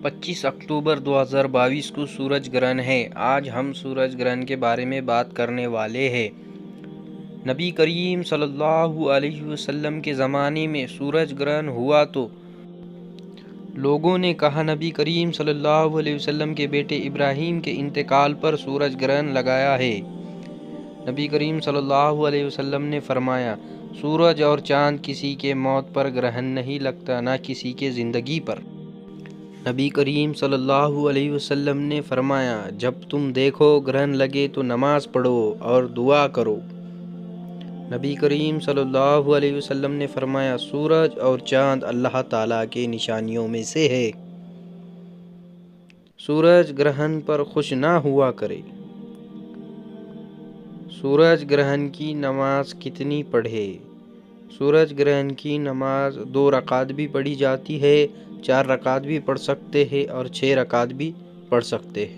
25 اکتوبر 2022 کو سورج گرہن ہے۔ آج ہم سورج گرہن کے بارے میں بات کرنے والے ہیں۔ نبی کریم صلی اللہ علیہ وسلم کے زمانے میں سورج گرہن ہوا تو لوگوں نے کہا نبی کریم صلی اللہ علیہ وسلم کے بیٹے ابراہیم کے انتقال پر سورج گرہن لگایا ہے۔ نبی کریم صلی اللہ علیہ وسلم نے فرمایا، سورج اور چاند کسی کے موت پر گرہن نہیں لگتا، نہ کسی کے زندگی پر۔ نبی کریم صلی اللہ علیہ وسلم نے فرمایا، جب تم دیکھو گرہن لگے تو نماز پڑھو اور دعا کرو۔ نبی کریم صلی اللہ علیہ وسلم نے فرمایا، سورج اور چاند اللہ تعالیٰ کے نشانیوں میں سے ہے۔ سورج گرہن پر خوش نہ ہوا کرے۔ سورج گرہن کی نماز کتنی پڑھے؟ سورج گرہن کی نماز 2 رکعت بھی پڑھی جاتی ہے، 4 رکعت بھی پڑھ سکتے ہیں اور 6 رکعت بھی پڑھ سکتے ہیں۔